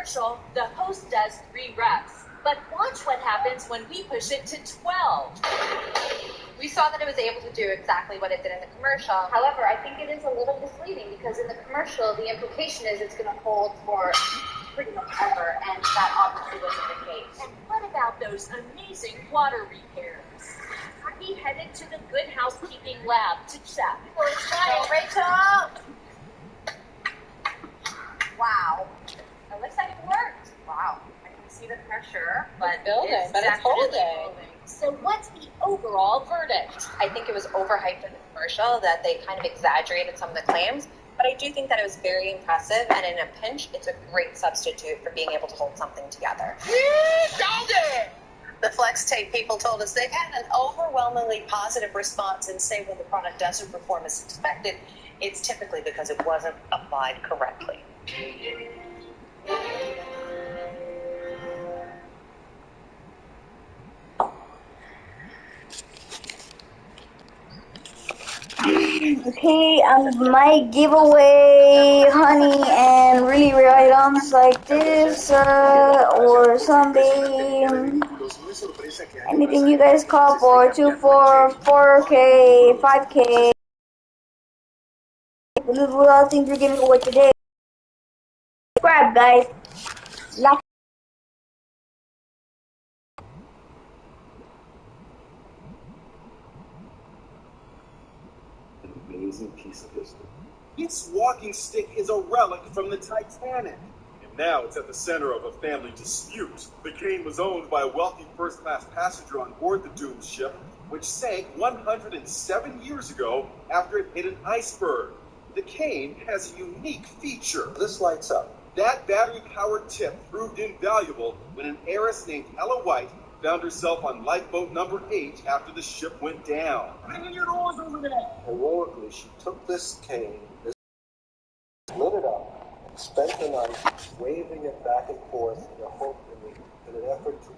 commercial, the host does 3 reps. But watch what happens when we push it to 12. We saw that it was able to do exactly what it did in the commercial. However, I think it is a little misleading because in the commercial, the implication is it's going to hold for pretty much ever, and that obviously wasn't the case. And what about those amazing water repairs? We headed to the Good Housekeeping Lab to check. Well, it's fine, Rachel! Wow. It looks like it worked. Wow. I can see the pressure, but it's holding. So what's the overall verdict? I think it was overhyped in the commercial, that they kind of exaggerated some of the claims, but I do think that it was very impressive, and in a pinch, it's a great substitute for being able to hold something together. The Flex Tape people told us they've had an overwhelmingly positive response and say when the product doesn't perform as expected, it's typically because it wasn't applied correctly. Okay, my giveaway honey and really rare items like this, or someday anything you guys call for, 2, 4, 4K, 5K. These are all the things we're giving away today. Subscribe, guys. Like. Amazing piece of history. This walking stick is a relic from the Titanic. And now it's at the center of a family dispute. The cane was owned by a wealthy first-class passenger on board the doomed ship, which sank 107 years ago after it hit an iceberg. The cane has a unique feature. This lights up. That battery-powered tip proved invaluable when an heiress named Ella White found herself on lifeboat number 8 after the ship went down. Hang your oars over there. Heroically, she took this cane, lit it up, and spent the night waving it back and forth in a hope in an effort to...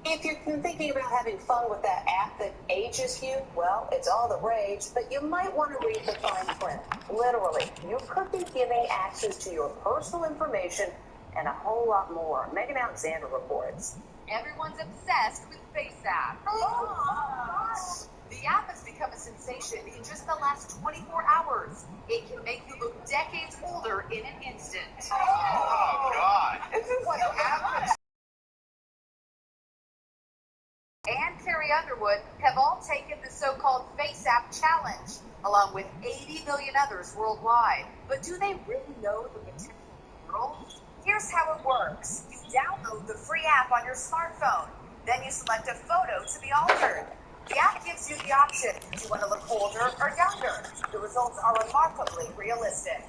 If you're thinking about having fun with that app that ages you, well, it's all the rage, but you might want to read the fine print. Literally, you could be giving access to your personal information and a whole lot more. Megan Alexander reports. Everyone's obsessed with FaceApp. The app has become a sensation in just the last 24 hours. It can make you look decades older in an instant. Oh, God. This is what happens. And Carrie Underwood have all taken the so-called FaceApp challenge, along with 80 million others worldwide. But do they really know the potential world? Here's how it works. You download the free app on your smartphone. Then you select a photo to be altered. The app gives you the option. Do you want to look older or younger? The results are remarkably realistic.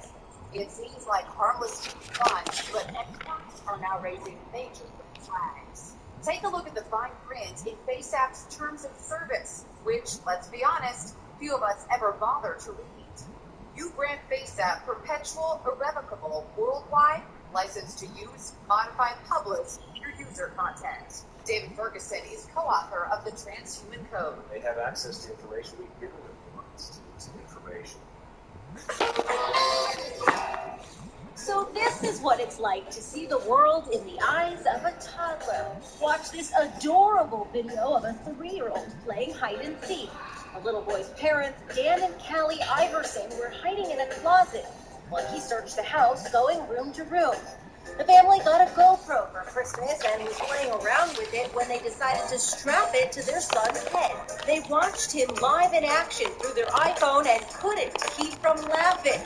It seems like harmless fun, but experts are now raising major flags. Take a look at the fine print in FaceApp's terms of service, which, let's be honest, few of us ever bother to read. You grant FaceApp perpetual, irrevocable, worldwide, license to use, modify, publish your user content. David Ferguson is co-author of the Transhuman Code. They have access to information we've given them rights to use information. So this is what it's like to see the world in the eyes of a toddler. Watch this adorable video of a 3-year-old playing hide and seek. A little boy's parents, Dan and Callie Iverson, were hiding in a closet while he searched the house, going room to room. The family got a GoPro for Christmas and was playing around with it when they decided to strap it to their son's head. They watched him live in action through their iPhone and couldn't keep from laughing.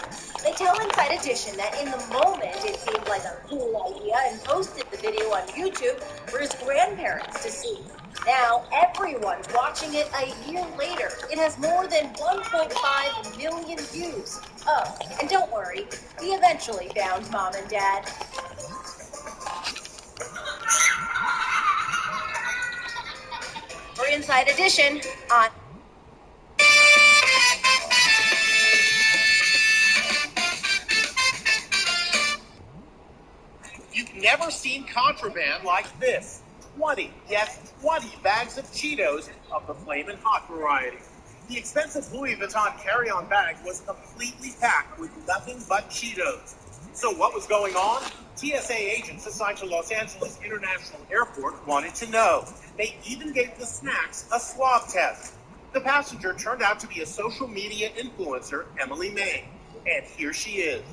They tell Inside Edition that in the moment it seemed like a cool idea and posted the video on YouTube for his grandparents to see. Now everyone's watching it a year later. It has more than 1.5 million views. Oh, and don't worry, he eventually found Mom and Dad. For Inside Edition on... You've never seen contraband like this. 20, yes, 20 bags of Cheetos of the Flamin' Hot variety. The expensive Louis Vuitton carry-on bag was completely packed with nothing but Cheetos. So what was going on? TSA agents assigned to Los Angeles International Airport wanted to know. They even gave the snacks a swab test. The passenger turned out to be a social media influencer, Emily May. And here she is.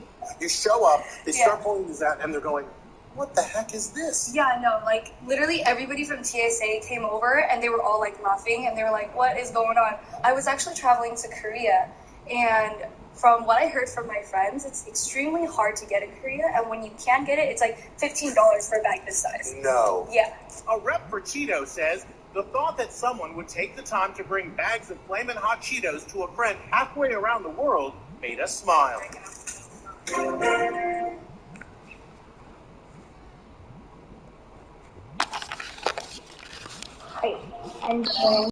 You show up, they start pulling these out, and they're going, what the heck is this? Yeah, no, like literally everybody from TSA came over and they were all like laughing and they were like, what is going on? I was actually traveling to Korea, and from what I heard from my friends, it's extremely hard to get in Korea, and when you can get it, it's like $15 for a bag this size. No. Yeah. A rep for Cheetos says the thought that someone would take the time to bring bags of Flamin' Hot Cheetos to a friend halfway around the world made us smile. And